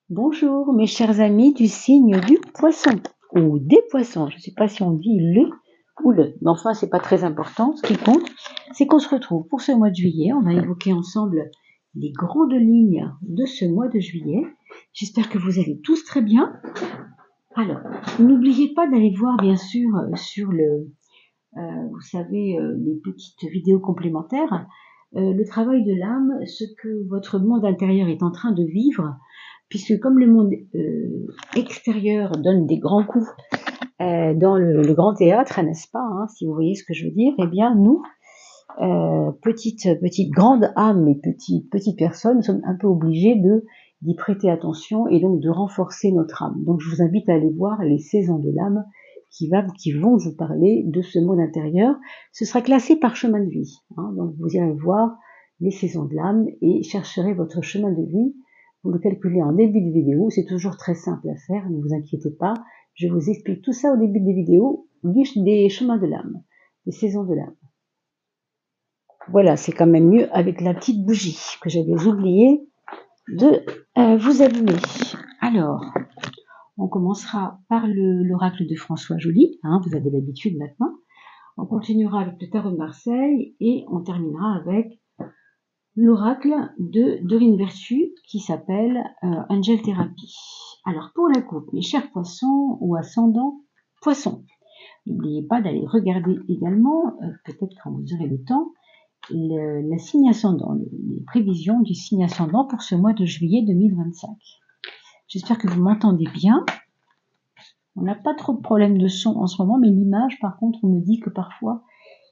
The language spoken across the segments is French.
Bonjour mes chers amis du signe du poisson ou des poissons. Je ne sais pas si on dit le ou le, mais enfin c'est pas très important. Ce qui compte, c'est qu'on se retrouve pour ce mois de juillet. On va évoquer ensemble les grandes lignes de ce mois de juillet. J'espère que vous allez tous très bien. Alors, n'oubliez pas d'aller voir bien sûr sur vous savez, les petites vidéos complémentaires, le travail de l'âme, ce que votre monde intérieur est en train de vivre, puisque comme le monde extérieur donne des grands coups dans le grand théâtre, n'est-ce pas, hein, si vous voyez ce que je veux dire, eh bien nous, petite grande âme et petite personne, nous sommes un peu obligés d'y prêter attention et donc de renforcer notre âme. Donc je vous invite à aller voir les saisons de l'âme qui vont vous parler de ce monde intérieur. Ce sera classé par chemin de vie, hein, donc vous irez voir les saisons de l'âme et chercherez votre chemin de vie. Vous le calculez en début de vidéo, c'est toujours très simple à faire, ne vous inquiétez pas. Je vous explique tout ça au début des vidéos des chemins de l'âme, des saisons de l'âme. Voilà, c'est quand même mieux avec la petite bougie que j'avais oublié de vous allumer. Alors, on commencera par l'oracle de François Joly, hein, vous avez l'habitude maintenant. On continuera avec le tarot de Marseille et on terminera avec l'oracle de Dorine Vertu qui s'appelle Angel Therapy. Alors pour la coupe, mes chers poissons ou ascendants poissons, n'oubliez pas d'aller regarder également, peut-être quand vous aurez le temps, le signe ascendant, les prévisions du signe ascendant pour ce mois de juillet 2025. J'espère que vous m'entendez bien. On n'a pas trop de problèmes de son en ce moment, mais l'image, par contre, on me dit que parfois,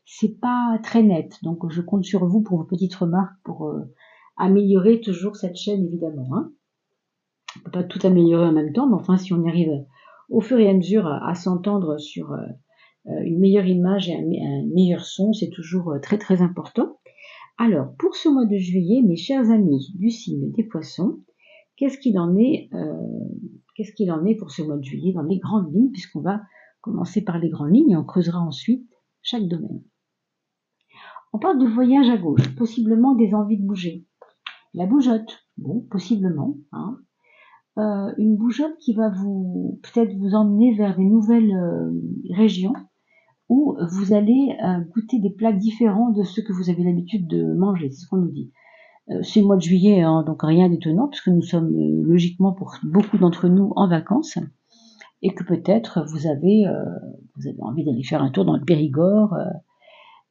c'est pas très net. Donc, je compte sur vous pour vos petites remarques pour améliorer toujours cette chaîne, évidemment. Hein. On ne peut pas tout améliorer en même temps, mais enfin, si on arrive au fur et à mesure à s'entendre sur une meilleure image et un meilleur son, c'est toujours très très important. Alors, pour ce mois de juillet, mes chers amis du signe des poissons, qu'est-ce qu'il en est pour ce mois de juillet dans les grandes lignes, puisqu'on va commencer par les grandes lignes et on creusera ensuite chaque domaine. On parle de voyage à gauche, possiblement des envies de bouger. La bougeotte, bon, possiblement, hein. Une bougeotte qui va peut-être vous emmener vers des nouvelles régions, où vous allez goûter des plats différents de ceux que vous avez l'habitude de manger, c'est ce qu'on nous dit. C'est le mois de juillet, hein, donc rien d'étonnant, puisque nous sommes logiquement pour beaucoup d'entre nous en vacances, et que peut-être vous avez envie d'aller faire un tour dans le Périgord,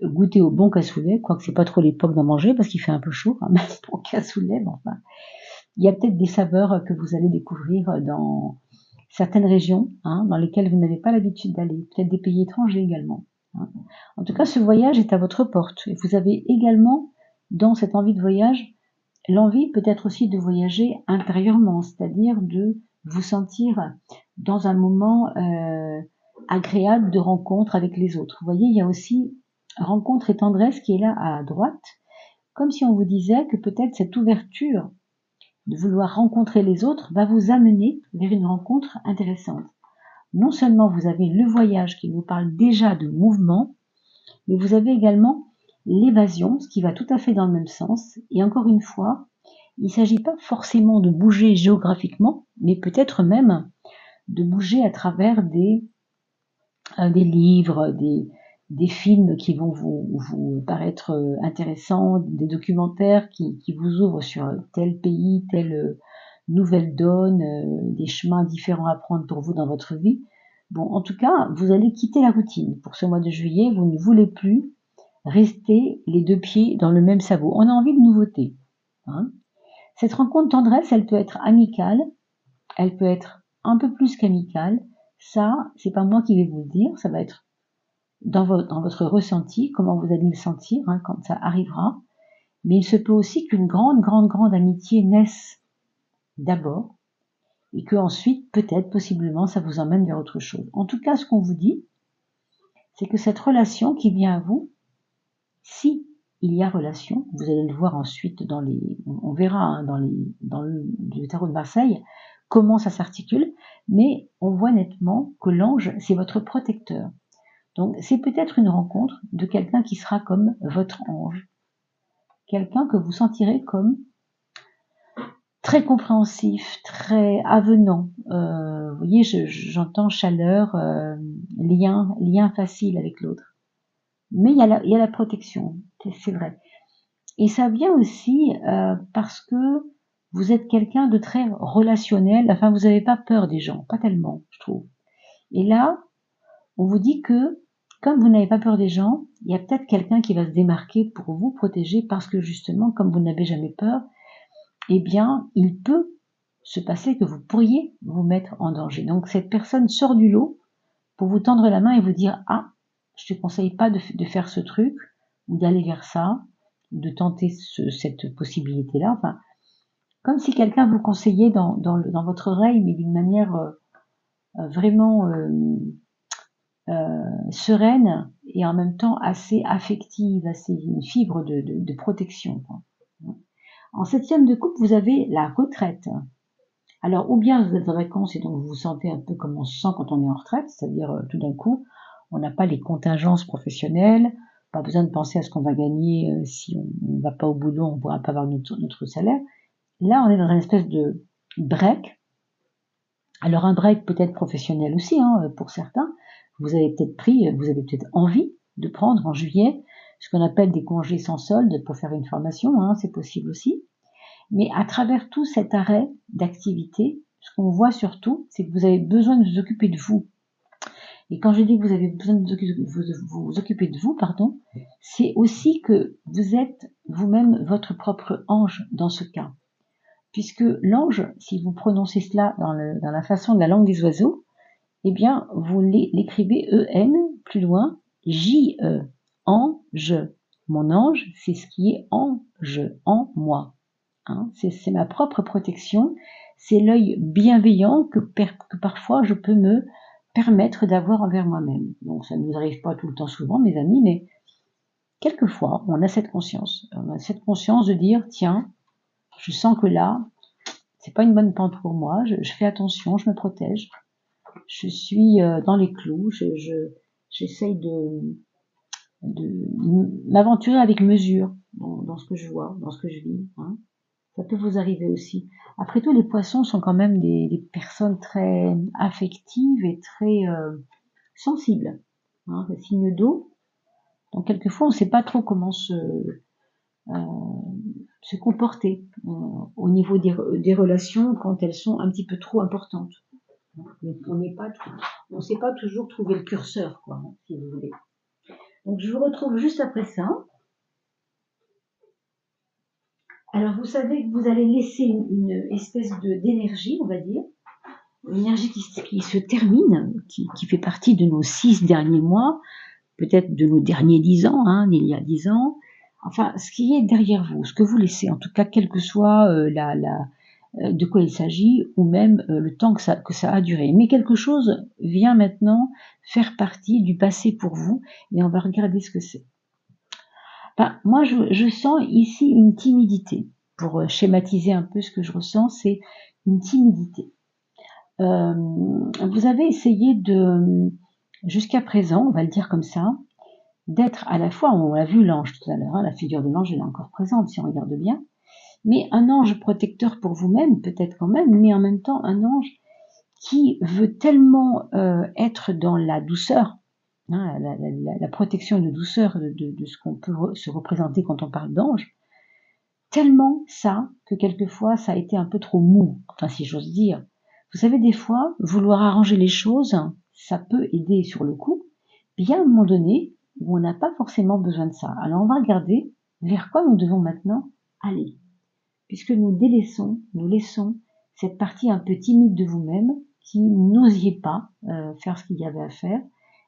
goûter au bon cassoulet, quoique c'est pas trop l'époque d'en manger, parce qu'il fait un peu chaud quand même pour cassoulet, mais enfin, il y a peut-être des saveurs que vous allez découvrir dans certaines régions, hein, dans lesquelles vous n'avez pas l'habitude d'aller, peut-être des pays étrangers également. Hein. En tout cas, ce voyage est à votre porte, et vous avez également, dans cette envie de voyage, l'envie peut-être aussi de voyager intérieurement, c'est-à-dire de vous sentir dans un moment agréable de rencontre avec les autres. Vous voyez, il y a aussi rencontre et tendresse qui est là à droite, comme si on vous disait que peut-être cette ouverture de vouloir rencontrer les autres va vous amener vers une rencontre intéressante. Non seulement vous avez le voyage qui vous parle déjà de mouvement, mais vous avez également l'évasion, ce qui va tout à fait dans le même sens. Et encore une fois, il ne s'agit pas forcément de bouger géographiquement, mais peut-être même de bouger à travers des livres, des films qui vont vous paraître intéressants, des documentaires qui vous ouvrent sur tel pays, telle nouvelle donne, des chemins différents à prendre pour vous dans votre vie. Bon, en tout cas, vous allez quitter la routine. Pour ce mois de juillet, vous ne voulez plus rester les deux pieds dans le même sabot. On a envie de nouveautés. Hein. Cette rencontre tendresse, elle peut être amicale, elle peut être un peu plus qu'amicale. Ça, c'est pas moi qui vais vous le dire, ça va être dans votre ressenti, comment vous allez le sentir hein, quand ça arrivera. Mais il se peut aussi qu'une grande amitié naisse d'abord et que ensuite, peut-être, possiblement, ça vous emmène vers autre chose. En tout cas, ce qu'on vous dit, c'est que cette relation qui vient à vous, si il y a relation, vous allez le voir ensuite on verra hein, dans le tarot de Marseille, comment ça s'articule, mais on voit nettement que l'ange, c'est votre protecteur. Donc, c'est peut-être une rencontre de quelqu'un qui sera comme votre ange. Quelqu'un que vous sentirez comme très compréhensif, très avenant. Vous voyez, j'entends chaleur, lien facile avec l'autre. Mais il y a la protection, c'est vrai. Et ça vient aussi parce que vous êtes quelqu'un de très relationnel. Enfin, vous n'avez pas peur des gens, pas tellement, je trouve. Et là, on vous dit que, comme vous n'avez pas peur des gens, il y a peut-être quelqu'un qui va se démarquer pour vous protéger parce que justement, comme vous n'avez jamais peur, eh bien, il peut se passer que vous pourriez vous mettre en danger. Donc, cette personne sort du lot pour vous tendre la main et vous dire « Ah, je te conseille pas de faire ce truc, ou d'aller vers ça, de tenter cette possibilité-là. » Enfin, comme si quelqu'un vous conseillait dans votre oreille, mais d'une manière vraiment sereine et en même temps assez affective, assez une fibre de protection, quoi. En 7e de coupe, vous avez la retraite. Alors, ou bien vous êtes en vacances et donc vous vous sentez un peu comme on se sent quand on est en retraite, c'est-à-dire tout d'un coup, on n'a pas les contingences professionnelles, pas besoin de penser à ce qu'on va gagner si on ne va pas au boulot, on ne pourra pas avoir notre salaire. Là, on est dans une espèce de break. Alors, un break peut-être professionnel aussi, pour certains. Vous avez peut-être envie de prendre en juillet ce qu'on appelle des congés sans solde pour faire une formation, c'est possible aussi. Mais à travers tout cet arrêt d'activité, ce qu'on voit surtout, c'est que vous avez besoin de vous occuper de vous. Et quand je dis que vous avez besoin de vous occuper de vous, c'est aussi que vous êtes vous-même votre propre ange dans ce cas. Puisque l'ange, si vous prononcez cela dans la façon de la langue des oiseaux, eh bien, vous l'écrivez E-N, plus loin, J-E, ange. Mon ange, c'est ce qui est en moi. C'est ma propre protection, c'est l'œil bienveillant que parfois je peux me permettre d'avoir envers moi-même. Donc ça ne nous arrive pas tout le temps souvent, mes amis, mais quelquefois on a cette conscience. On a cette conscience de dire, tiens, je sens que là, c'est pas une bonne pente pour moi, je fais attention, je me protège, je suis dans les clous, j'essaye de m'aventurer avec mesure dans ce que je vois, dans ce que je vis. Ça peut vous arriver aussi. Après tout, les poissons sont quand même des personnes très affectives et très sensibles. Le signe d'eau. Donc quelquefois, on ne sait pas trop comment se comporter au niveau des relations quand elles sont un petit peu trop importantes. On ne sait pas toujours trouver le curseur, quoi, si vous voulez. Donc je vous retrouve juste après ça. Alors vous savez que vous allez laisser une espèce d'énergie, on va dire, une énergie qui se termine, qui fait partie de nos 6 derniers mois, peut-être de nos derniers 10 ans, il y a 10 ans, enfin ce qui est derrière vous, ce que vous laissez, en tout cas quel que soit de quoi il s'agit, ou même le temps que ça a duré. Mais quelque chose vient maintenant faire partie du passé pour vous, et on va regarder ce que c'est. Enfin, moi je sens ici une timidité. Pour schématiser un peu ce que je ressens, c'est une timidité. Vous avez essayé jusqu'à présent, on va le dire comme ça, d'être à la fois, on l'a vu l'ange tout à l'heure, la figure de l'ange elle est encore présente si on regarde bien, mais un ange protecteur pour vous-même, peut-être quand même, mais en même temps un ange qui veut tellement être dans la douceur, la protection et la douceur de ce qu'on peut se représenter quand on parle d'ange, tellement ça que quelquefois ça a été un peu trop mou, enfin si j'ose dire. Vous savez, des fois, vouloir arranger les choses, ça peut aider sur le coup, puis il y a un moment donné où on n'a pas forcément besoin de ça. Alors on va regarder vers quoi nous devons maintenant aller, puisque nous laissons cette partie un peu timide de vous-même qui n'osiez pas faire ce qu'il y avait à faire.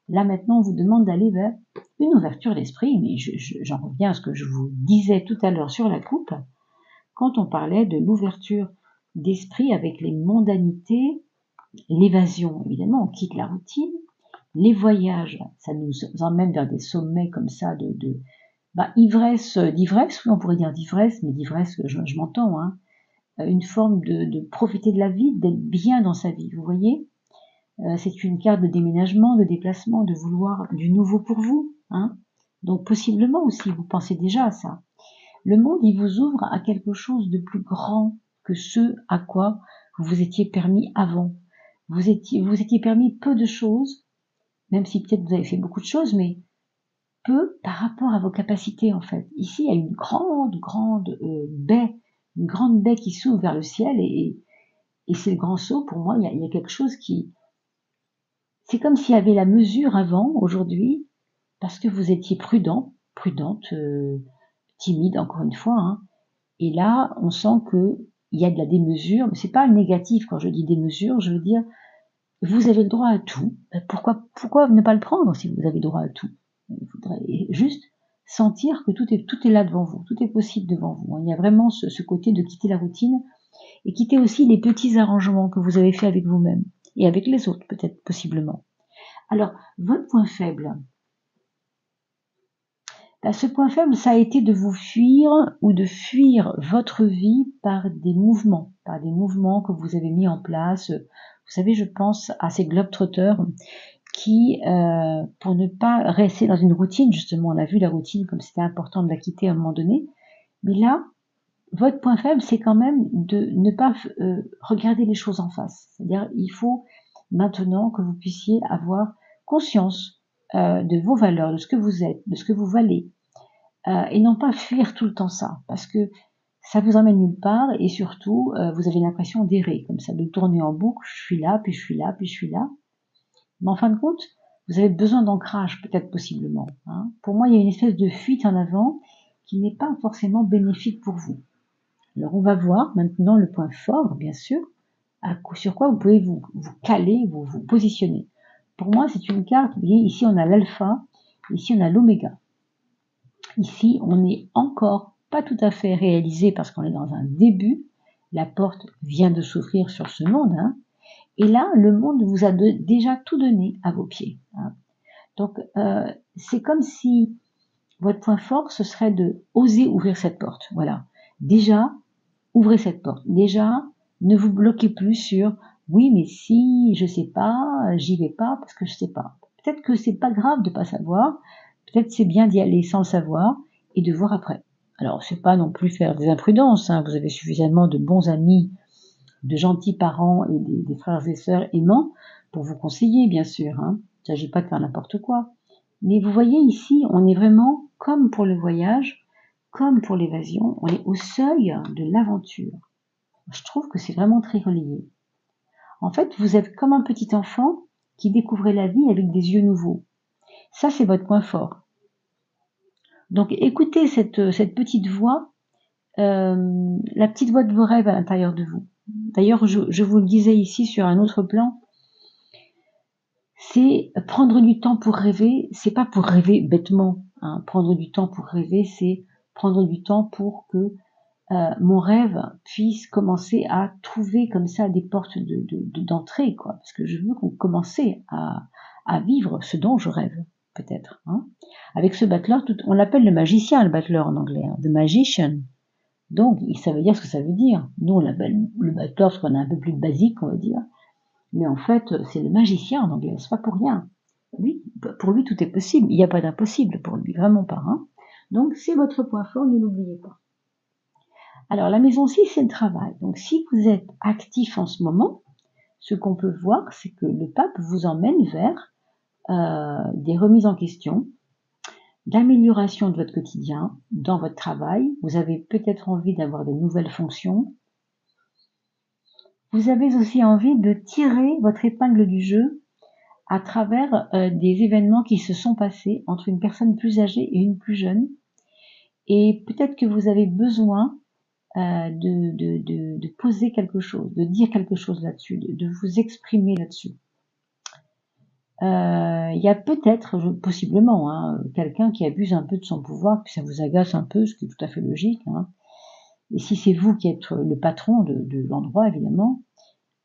Là maintenant on vous demande d'aller vers une ouverture d'esprit, mais j'en reviens à ce que je vous disais tout à l'heure sur la coupe, quand on parlait de l'ouverture d'esprit avec les mondanités, l'évasion, évidemment, on quitte la routine, les voyages, ça nous emmène vers des sommets comme ça d'ivresse, oui, on pourrait dire d'ivresse, mais d'ivresse, je m'entends, une forme de profiter de la vie, d'être bien dans sa vie, vous voyez. C'est une carte de déménagement, de déplacement, de vouloir du nouveau pour vous, Donc possiblement aussi, vous pensez déjà à ça. Le monde, il vous ouvre à quelque chose de plus grand que ce à quoi vous vous étiez permis avant. Vous étiez permis peu de choses, même si peut-être vous avez fait beaucoup de choses, mais peu par rapport à vos capacités en fait. Ici, il y a une grande baie qui s'ouvre vers le ciel et c'est le grand saut. Pour moi, il y a quelque chose qui... C'est comme s'il y avait la mesure avant, aujourd'hui, parce que vous étiez prudente, timide encore une fois, hein. Et là, on sent que il y a de la démesure, mais c'est pas négatif quand je dis démesure, je veux dire, vous avez le droit à tout. Pourquoi ne pas le prendre si vous avez le droit à tout? Il faudrait juste sentir que tout est là devant vous, tout est possible devant vous. Il y a vraiment ce côté de quitter la routine et quitter aussi les petits arrangements que vous avez fait avec vous-même et avec les autres, peut-être possiblement. Alors, votre point faible, ce point faible, ça a été de vous fuir ou de fuir votre vie par des mouvements que vous avez mis en place. Vous savez, je pense à ces globetrotters qui, pour ne pas rester dans une routine, justement, on a vu la routine comme c'était important de la quitter à un moment donné, mais là, votre point faible, c'est quand même de ne pas regarder les choses en face. C'est-à-dire, il faut maintenant que vous puissiez avoir conscience de vos valeurs, de ce que vous êtes, de ce que vous valez, et non pas fuir tout le temps ça, parce que ça vous emmène nulle part, et surtout, vous avez l'impression d'errer, comme ça, de tourner en boucle, je suis là, puis je suis là, puis je suis là. Mais en fin de compte, vous avez besoin d'ancrage, peut-être possiblement, hein. Pour moi, il y a une espèce de fuite en avant qui n'est pas forcément bénéfique pour vous. Alors, on va voir maintenant le point fort, bien sûr, sur quoi vous pouvez vous caler, vous positionner. Pour moi, c'est une carte, vous voyez, ici on a l'alpha, ici on a l'oméga. Ici, on n'est encore pas tout à fait réalisé parce qu'on est dans un début. La porte vient de s'ouvrir sur ce monde, hein. Et là, le monde vous a déjà tout donné à vos pieds, hein. Donc, c'est comme si votre point fort, ce serait de oser ouvrir cette porte. Voilà. Déjà, ouvrez cette porte. Déjà, ne vous bloquez plus sur oui, mais si, je sais pas, j'y vais pas parce que je sais pas. Peut-être que c'est pas grave de pas savoir. Peut-être c'est bien d'y aller sans le savoir et de voir après. Alors, c'est pas non plus faire des imprudences, hein. Vous avez suffisamment de bons amis, de gentils parents et des frères et sœurs aimants pour vous conseiller, bien sûr, hein. Il ne s'agit pas de faire n'importe quoi. Mais vous voyez ici, on est vraiment comme pour le voyage, comme pour l'évasion, on est au seuil de l'aventure. Je trouve que c'est vraiment très relié. En fait, vous êtes comme un petit enfant qui découvrait la vie avec des yeux nouveaux. Ça, c'est votre point fort. Donc, écoutez cette petite voix, la petite voix de vos rêves à l'intérieur de vous. D'ailleurs, je vous le disais ici sur un autre plan, c'est prendre du temps pour rêver, c'est pas pour rêver bêtement, hein. Prendre du temps pour rêver, c'est prendre du temps pour que mon rêve puisse commencer à trouver comme ça des portes d'entrée, quoi. Parce que je veux qu'on commence à vivre ce dont je rêve, peut-être, hein. Avec ce battleur, on l'appelle le magicien, le battleur en anglais, hein, the magician. Donc, ça veut dire ce que ça veut dire. Nous, on l'appelle le battleur parce qu'on est un peu plus basique, on va dire. Mais en fait, c'est le magicien en anglais, c'est pas pour rien. Lui, pour lui, tout est possible. Il n'y a pas d'impossible pour lui, vraiment pas, hein. Donc, c'est votre point fort, ne l'oubliez pas. Alors, la maison 6, c'est le travail. Donc, si vous êtes actif en ce moment, ce qu'on peut voir, c'est que le pape vous emmène vers des remises en question, d'amélioration de votre quotidien, dans votre travail. Vous avez peut-être envie d'avoir de nouvelles fonctions. Vous avez aussi envie de tirer votre épingle du jeu à travers des événements qui se sont passés entre une personne plus âgée et une plus jeune. Et peut-être que vous avez besoin de poser quelque chose, de dire quelque chose là-dessus, de vous exprimer là-dessus. Il y a peut-être, possiblement, hein, quelqu'un qui abuse un peu de son pouvoir, puis ça vous agace un peu, ce qui est tout à fait logique, hein. Et si c'est vous qui êtes le patron de l'endroit, évidemment,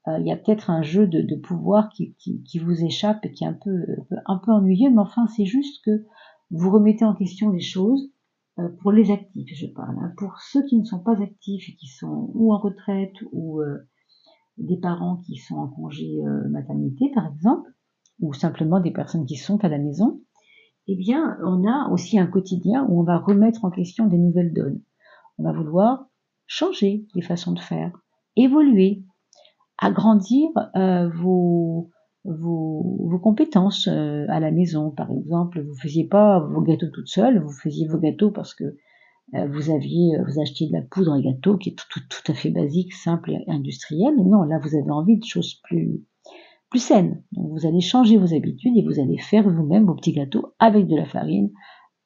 il y a peut-être un jeu de pouvoir qui vous échappe et qui est un peu ennuyeux, mais enfin, c'est juste que vous remettez en question les choses. Pour les actifs, je parle, hein. Pour ceux qui ne sont pas actifs et qui sont ou en retraite ou des parents qui sont en congé maternité, par exemple, ou simplement des personnes qui sont à la maison, eh bien, on a aussi un quotidien où on va remettre en question des nouvelles donnes. On va vouloir changer les façons de faire, évoluer, agrandir vos compétences à la maison. Par exemple, vous faisiez pas vos gâteaux toute seule, vous faisiez vos gâteaux parce que vous achetiez de la poudre à gâteau qui est tout à fait basique, simple et industrielle. Mais non, là, vous avez envie de choses plus saines. Donc, vous allez changer vos habitudes et vous allez faire vous-même vos petits gâteaux avec de la farine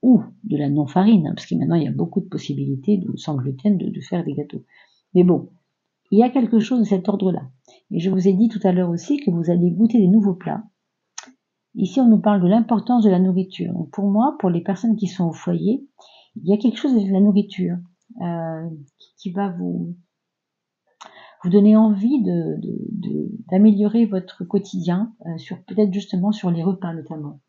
ou de la non-farine, parce que maintenant, il y a beaucoup de possibilités sans gluten de faire des gâteaux. Mais bon, il y a quelque chose de cet ordre-là. Et je vous ai dit tout à l'heure aussi que vous allez goûter des nouveaux plats. Ici, on nous parle de l'importance de la nourriture. Donc pour moi, pour les personnes qui sont au foyer, il y a quelque chose avec la nourriture qui va vous donner envie d'améliorer votre quotidien, peut-être justement sur les repas notamment.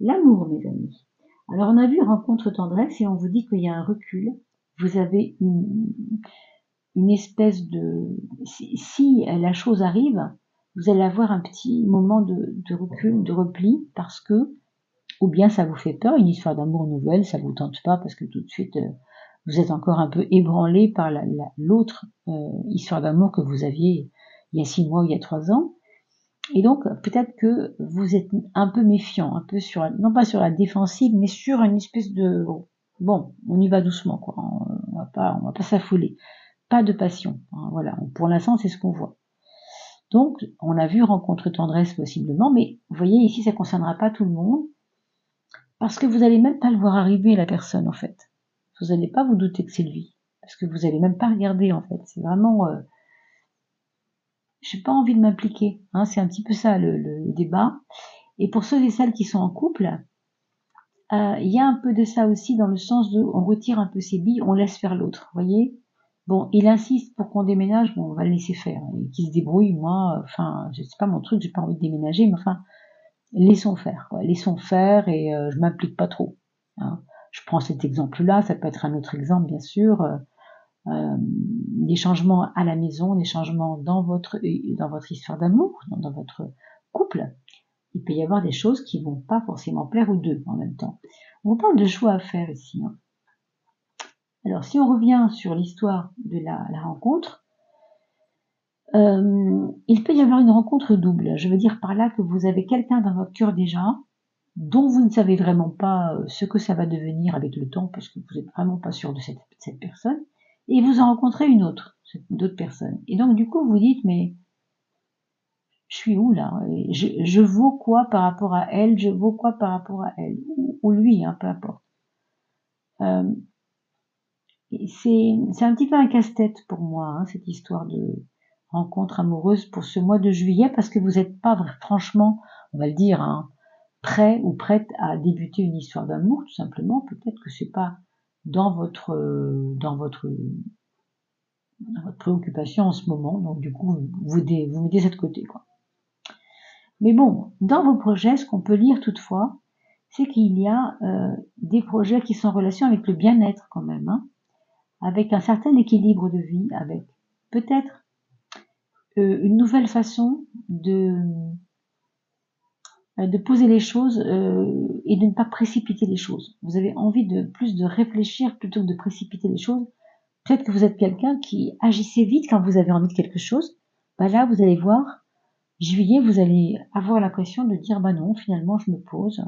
L'amour, mes amis. Alors on a vu rencontre tendresse et on vous dit qu'il y a un recul. Vous avez une espèce de... Si la chose arrive, vous allez avoir un petit moment de recul, de repli, parce que, ou bien ça vous fait peur, une histoire d'amour nouvelle, ça vous tente pas, parce que tout de suite, vous êtes encore un peu ébranlé par l'autre histoire d'amour que vous aviez il y a 6 mois ou il y a 3 ans. Et donc, peut-être que vous êtes un peu méfiant, un peu non pas sur la défensive, mais sur une espèce de, bon, on y va doucement, quoi. On va pas s'affouler. Pas de passion. Hein, voilà. Pour l'instant, c'est ce qu'on voit. Donc, on a vu rencontre tendresse possiblement, mais vous voyez, ici, ça ne concernera pas tout le monde, parce que vous n'allez même pas le voir arriver, la personne, en fait. Vous n'allez pas vous douter que c'est lui, parce que vous n'allez même pas regarder, en fait. C'est vraiment... j'ai pas envie de m'impliquer. Hein, c'est un petit peu ça, le débat. Et pour ceux et celles qui sont en couple, il y a un peu de ça aussi, dans le sens de on retire un peu ses billes, on laisse faire l'autre, vous voyez. Bon, il insiste pour qu'on déménage, bon, on va le laisser faire. Et qu'il se débrouille, moi, enfin, c'est pas mon truc, j'ai pas envie de déménager, mais enfin, laissons faire, quoi. Laissons faire et je m'implique pas trop. Hein. Je prends cet exemple-là, ça peut être un autre exemple, bien sûr. Des changements à la maison, des changements dans votre histoire d'amour, dans votre couple. Il peut y avoir des choses qui vont pas forcément plaire aux deux en même temps. On parle de choix à faire ici. Hein. Alors, si on revient sur l'histoire de la rencontre, il peut y avoir une rencontre double. Je veux dire par là que vous avez quelqu'un dans votre cœur déjà, dont vous ne savez vraiment pas ce que ça va devenir avec le temps, parce que vous n'êtes vraiment pas sûr de cette personne, et vous en rencontrez d'autres personnes. Et donc, du coup, vous dites, mais je suis où là? Je vaux quoi par rapport à elle? Je vaux quoi par rapport à elle? Ou lui, hein, peu importe. C'est un petit peu un casse-tête pour moi, hein, cette histoire de rencontre amoureuse pour ce mois de juillet, parce que vous n'êtes pas franchement, on va le dire, hein, prêt ou prête à débuter une histoire d'amour, tout simplement. Peut-être que c'est pas dans votre préoccupation en ce moment, donc du coup vous mettez ça de côté, quoi. Mais bon, dans vos projets, ce qu'on peut lire toutefois, c'est qu'il y a des projets qui sont en relation avec le bien-être quand même, hein, avec un certain équilibre de vie, avec peut-être une nouvelle façon de poser les choses et de ne pas précipiter les choses. Vous avez envie de plus de réfléchir plutôt que de précipiter les choses. Peut-être que vous êtes quelqu'un qui agissait vite quand vous avez envie de quelque chose. Bah là, vous allez voir, juillet, vous allez avoir l'impression de dire, bah non, finalement, je me pose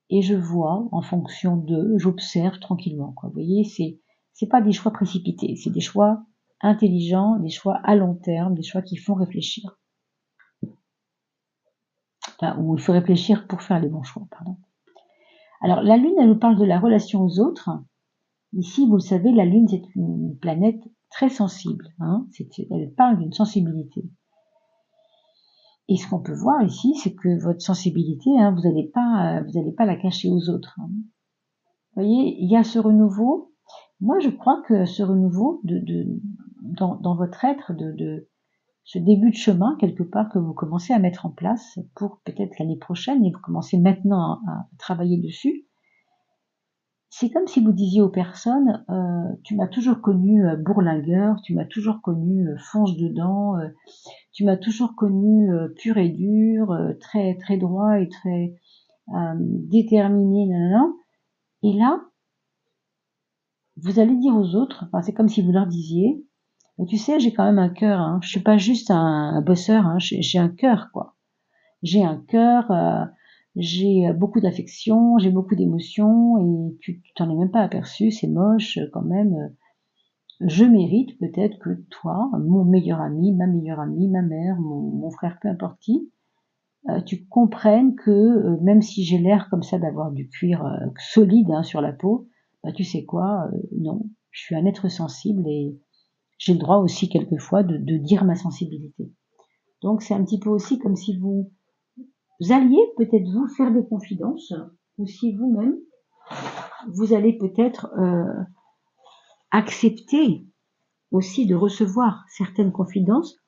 et je vois en fonction j'observe tranquillement, quoi. Vous voyez, c'est pas des choix précipités, c'est des choix intelligents, des choix à long terme, des choix qui font réfléchir. Enfin, où il faut réfléchir pour faire les bons choix, pardon. Alors, la Lune, elle nous parle de la relation aux autres. Ici, vous le savez, la Lune, c'est une planète très sensible. Hein, elle parle d'une sensibilité. Et ce qu'on peut voir ici, c'est que votre sensibilité, hein, vous n'allez pas la cacher aux autres. Hein. Vous voyez, il y a ce renouveau. Moi, je crois que ce renouveau dans votre être, de ce début de chemin, quelque part, que vous commencez à mettre en place pour peut-être l'année prochaine, et vous commencez maintenant à travailler dessus, c'est comme si vous disiez aux personnes, tu m'as toujours connu bourlingueur, tu m'as toujours connu fonce dedans, tu m'as toujours connu pur et dur, très très droit et très déterminé, nanana. Et là, vous allez dire aux autres, enfin c'est comme si vous leur disiez, Mais tu sais, j'ai quand même un cœur, hein. Je suis pas juste un bosseur, hein. J'ai un cœur, quoi. J'ai un cœur, j'ai beaucoup d'affection, j'ai beaucoup d'émotions, et tu t'en es même pas aperçu, c'est moche quand même. Je mérite peut-être que toi, mon meilleur ami, ma meilleure amie, ma mère, mon frère, peu importe qui, tu comprennes que même si j'ai l'air comme ça d'avoir du cuir solide, hein, sur la peau, bah tu sais quoi, non, je suis un être sensible et j'ai le droit aussi quelquefois de dire ma sensibilité. Donc c'est un petit peu aussi comme si vous alliez peut-être vous faire des confidences, ou si vous-même, vous allez peut-être accepter aussi de recevoir certaines confidences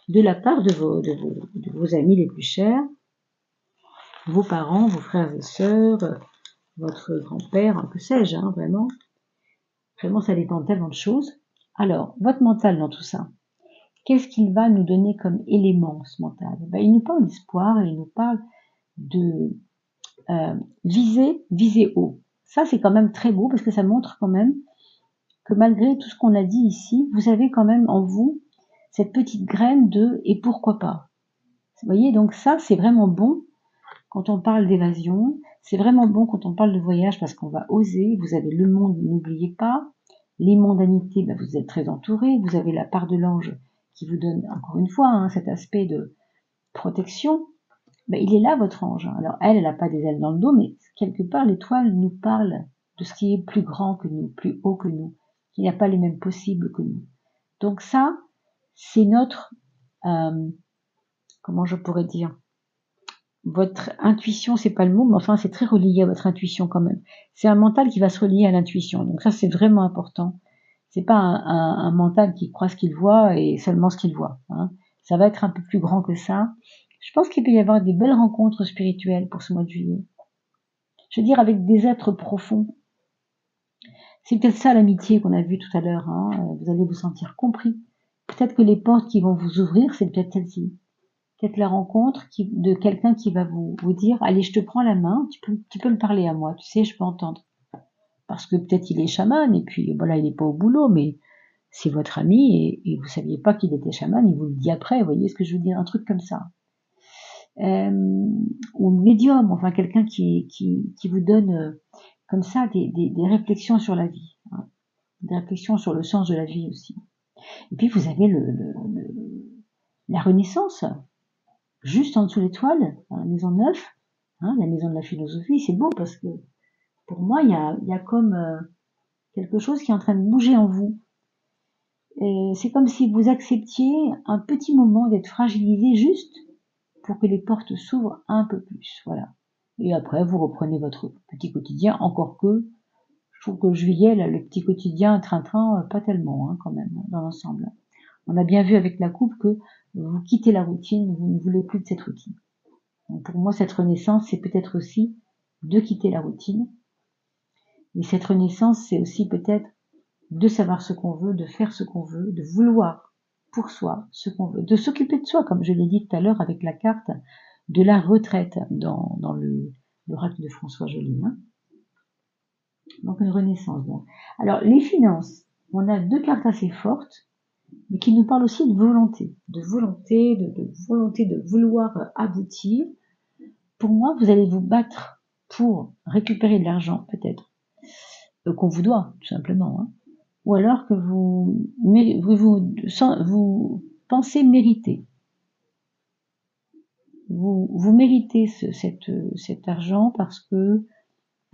de la part de vos amis les plus chers, vos parents, vos frères et sœurs, votre grand-père, que sais-je, hein, vraiment. Vraiment, ça dépend tellement de choses. Alors, votre mental dans tout ça, qu'est-ce qu'il va nous donner comme élément, ce mental? Ben, il nous parle d'espoir, et il nous parle de viser haut. Ça, c'est quand même très beau, parce que ça montre quand même que malgré tout ce qu'on a dit ici, vous avez quand même en vous cette petite graine de « et pourquoi pas ». Vous voyez, donc ça, c'est vraiment bon quand on parle d'évasion, c'est vraiment bon quand on parle de voyage, parce qu'on va oser. Vous avez le monde, n'oubliez pas, les mondanités, ben vous êtes très entourés, vous avez la part de l'ange qui vous donne, encore une fois, hein, cet aspect de protection. Ben, il est là, votre ange. Alors elle n'a pas des ailes dans le dos, mais quelque part, l'étoile nous parle de ce qui est plus grand que nous, plus haut que nous, qui n'a pas les mêmes possibles que nous. Donc ça, c'est notre, comment je pourrais dire, votre intuition, c'est pas le mot, mais enfin c'est très relié à votre intuition quand même. C'est un mental qui va se relier à l'intuition, donc ça c'est vraiment important. C'est pas un mental qui croit ce qu'il voit et seulement ce qu'il voit, hein. Ça va être un peu plus grand que ça. Je pense qu'il peut y avoir des belles rencontres spirituelles pour ce mois de juillet. Je veux dire, avec des êtres profonds. C'est peut-être ça l'amitié qu'on a vu tout à l'heure, hein. Vous allez vous sentir compris. Peut-être que les portes qui vont vous ouvrir, c'est peut-être celle-ci. Peut-être la rencontre de quelqu'un qui va vous dire « Allez, je te prends la main, tu peux me parler à moi, tu sais, je peux entendre. » Parce que peut-être il est chaman, et puis voilà, il n'est pas au boulot, mais c'est votre ami, et vous ne saviez pas qu'il était chaman, il vous le dit après, vous voyez ce que je veux dire, un truc comme ça. Ou médium, enfin quelqu'un qui vous donne comme ça des réflexions sur la vie, hein, des réflexions sur le sens de la vie aussi. Et puis vous avez la Renaissance, juste en dessous de l'étoile, dans la maison 9, hein, la maison de la philosophie. C'est beau parce que pour moi, il y a comme quelque chose qui est en train de bouger en vous. Et c'est comme si vous acceptiez un petit moment d'être fragilisé juste pour que les portes s'ouvrent un peu plus. Voilà. Et après, vous reprenez votre petit quotidien, encore que je trouve que juillet, là, le petit quotidien, train-train, pas tellement, hein, quand même, dans l'ensemble. On a bien vu avec la coupe que vous quittez la routine, vous ne voulez plus de cette routine. Donc pour moi, cette renaissance, c'est peut-être aussi de quitter la routine. Et cette renaissance, c'est aussi peut-être de savoir ce qu'on veut, de faire ce qu'on veut, de vouloir pour soi ce qu'on veut, de s'occuper de soi, comme je l'ai dit tout à l'heure avec la carte de la retraite dans l'oracle de François Joly, hein. Donc une renaissance. Donc. Alors les finances, on a deux cartes assez fortes, mais qui nous parlent aussi de volonté, de volonté de vouloir aboutir. Pour moi, vous allez vous battre pour récupérer de l'argent, peut-être, qu'on vous doit, tout simplement, hein. Ou alors que vous pensez mériter. Vous méritez cet argent parce que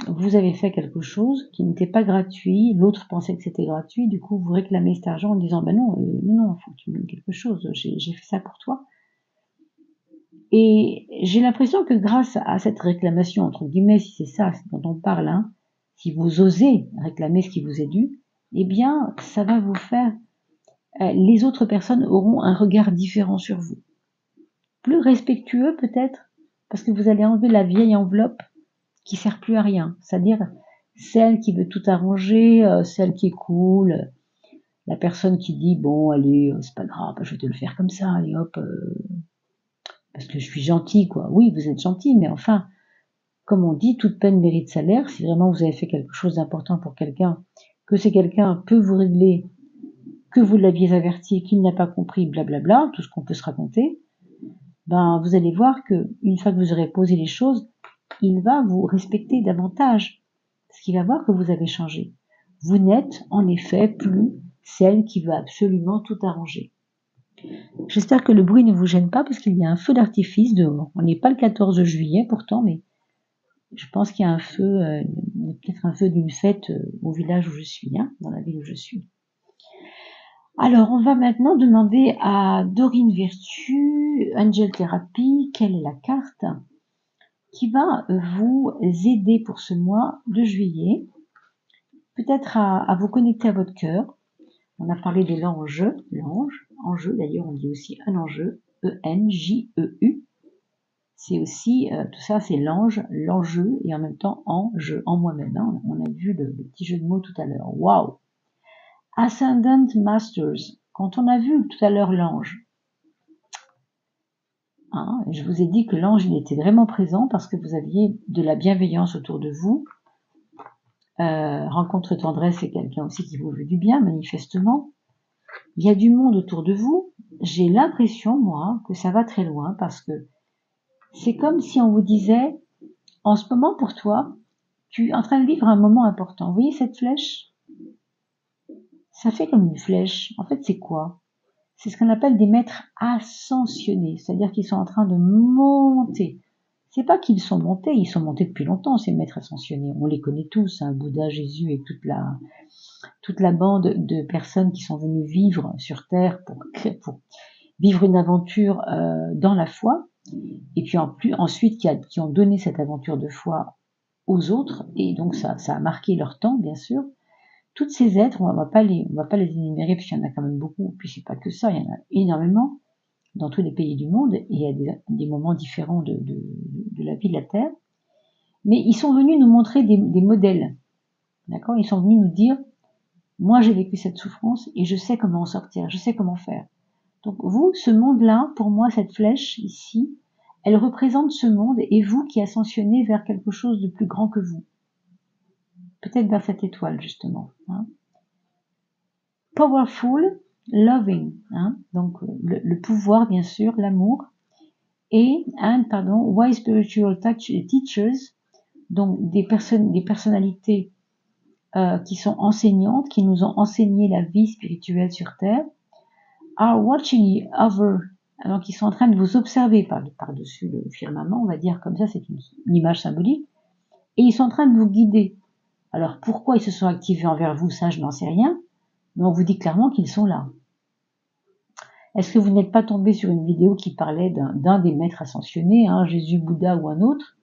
vous avez fait quelque chose qui n'était pas gratuit, l'autre pensait que c'était gratuit, du coup vous réclamez cet argent en disant ben non, non, faut que tu me donnes quelque chose, j'ai fait ça pour toi. Et j'ai l'impression que grâce à cette réclamation, entre guillemets, si c'est ça dont on parle, hein, si vous osez réclamer ce qui vous est dû, eh bien, ça va vous faire, les autres personnes auront un regard différent sur vous. Plus respectueux peut-être, parce que vous allez enlever la vieille enveloppe qui sert plus à rien. C'est-à-dire celle qui veut tout arranger, celle qui est cool, la personne qui dit bon allez, c'est pas grave, je vais te le faire comme ça, et hop, parce que je suis gentil, quoi. Oui, vous êtes gentil, mais enfin, comme on dit, toute peine mérite salaire. Si vraiment vous avez fait quelque chose d'important pour quelqu'un, que c'est quelqu'un peut vous régler que vous l'aviez averti et qu'il n'a pas compris, blablabla, tout ce qu'on peut se raconter, ben vous allez voir que une fois que vous aurez posé les choses, il va vous respecter davantage, parce qu'il va voir que vous avez changé. Vous n'êtes en effet plus celle qui veut absolument tout arranger. J'espère que le bruit ne vous gêne pas, parce qu'il y a un feu d'artifice dehors. On n'est pas le 14 juillet pourtant, mais je pense qu'il y a un feu, peut-être un feu d'une fête au village où je suis, hein, dans la ville où je suis. Alors, on va maintenant demander à Dorine Vertu, Angel Therapy, quelle est la carte qui va vous aider pour ce mois de juillet, peut-être à vous connecter à votre cœur. On a parlé de l'ange, enjeu, d'ailleurs on dit aussi un enjeu, E-N-J-E-U. C'est aussi, tout ça c'est l'enjeu, et en même temps en moi-même. Hein. On a vu le petit jeu de mots tout à l'heure. Waouh! Ascendant Masters. Quand on a vu tout à l'heure l'ange, hein, je vous ai dit que l'ange il était vraiment présent parce que vous aviez de la bienveillance autour de vous. Rencontre tendresse, c'est quelqu'un aussi qui vous veut du bien, manifestement. Il y a du monde autour de vous. J'ai l'impression, moi, que ça va très loin parce que c'est comme si on vous disait, en ce moment pour toi, tu es en train de vivre un moment important. Vous voyez cette flèche? Ça fait comme une flèche. En fait, c'est quoi? C'est ce qu'on appelle des maîtres ascensionnés, c'est-à-dire qu'ils sont en train de monter. C'est pas qu'ils sont montés, ils sont montés depuis longtemps, ces maîtres ascensionnés. On les connaît tous, hein, Bouddha, Jésus et toute la bande de personnes qui sont venues vivre sur Terre pour vivre une aventure dans la foi, et puis ensuite qui ont donné cette aventure de foi aux autres, et donc ça a marqué leur temps, bien sûr. Toutes ces êtres, on va pas les énumérer, puisqu'il y en a quand même beaucoup, puis c'est pas que ça, il y en a énormément dans tous les pays du monde, et il y a des moments différents de la vie de la Terre. Mais ils sont venus nous montrer des modèles, d'accord? Ils sont venus nous dire, moi j'ai vécu cette souffrance, et je sais comment en sortir, je sais comment faire. Donc vous, ce monde-là, pour moi, cette flèche ici, elle représente ce monde, et vous qui ascensionnez vers quelque chose de plus grand que vous. Peut-être vers cette étoile, justement. Hein. Powerful, loving, hein, donc le pouvoir, bien sûr, l'amour, et wise spiritual teachers, donc des personnalités qui sont enseignantes, qui nous ont enseigné la vie spirituelle sur Terre, are watching you over, alors qu'ils sont en train de vous observer par-dessus le firmament, on va dire comme ça, c'est une image symbolique, et ils sont en train de vous guider. Alors pourquoi ils se sont activés envers vous, ça je n'en sais rien, mais on vous dit clairement qu'ils sont là. Est-ce que vous n'êtes pas tombé sur une vidéo qui parlait d'un des maîtres ascensionnés, hein, Jésus, Bouddha ou un autre?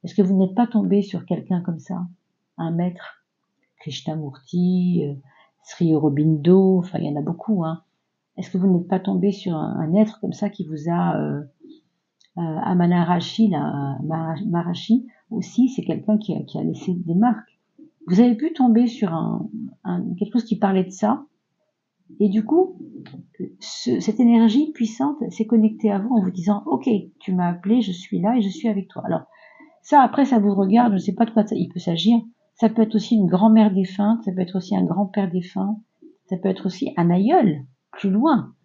Est-ce que vous n'êtes pas tombé sur quelqu'un comme ça? Un maître? Krishnamurti, Sri Aurobindo, enfin il y en a beaucoup. Hein. Est-ce que vous n'êtes pas tombé sur un être comme ça qui vous a... Amanarashi, Maharashi aussi, c'est quelqu'un qui a laissé des marques. Vous avez pu tomber sur quelque chose qui parlait de ça, et du coup, cette énergie puissante s'est connectée à vous en vous disant, ok, tu m'as appelé, je suis là et je suis avec toi. Alors, ça, après, ça vous regarde, je ne sais pas de quoi il peut s'agir. Ça peut être aussi une grand-mère défunte, ça peut être aussi un grand-père défunt, ça peut être aussi un aïeul, plus loin,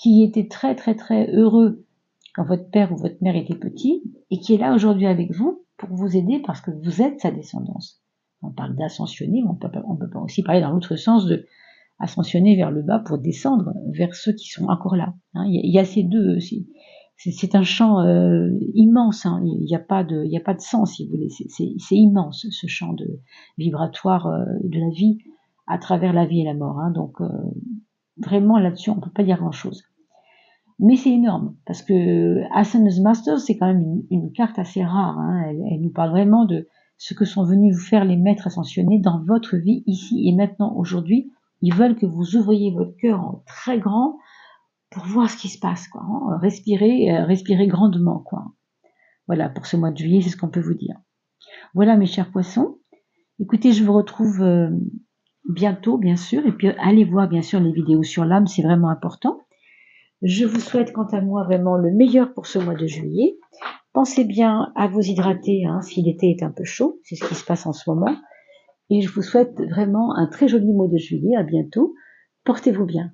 qui était très, très, très heureux quand votre père ou votre mère était petit, et qui est là aujourd'hui avec vous pour vous aider parce que vous êtes sa descendance. On parle d'ascensionner, mais on peut aussi parler dans l'autre sens de ascensionner vers le bas pour descendre vers ceux qui sont encore là. Hein, il y a ces deux, c'est un champ immense. Hein, il n'y a pas de sens, si vous voulez. C'est immense ce champ de vibratoire de la vie à travers la vie et la mort. Hein, donc vraiment là-dessus, on peut pas dire grand-chose. Mais c'est énorme, parce que Ascendant Masters, c'est quand même une carte assez rare. Hein, elle nous parle vraiment de ce que sont venus vous faire les maîtres ascensionnés dans votre vie, ici et maintenant, aujourd'hui. Ils veulent que vous ouvriez votre cœur en très grand pour voir ce qui se passe, quoi. Hein, respirer grandement, quoi. Voilà, pour ce mois de juillet, c'est ce qu'on peut vous dire. Voilà, mes chers poissons. Écoutez, je vous retrouve bientôt, bien sûr, et puis allez voir, bien sûr, les vidéos sur l'âme, c'est vraiment important. Je vous souhaite, quant à moi, vraiment le meilleur pour ce mois de juillet. Pensez bien à vous hydrater, hein, si l'été est un peu chaud, c'est ce qui se passe en ce moment. Et je vous souhaite vraiment un très joli mois de juillet, à bientôt. Portez-vous bien.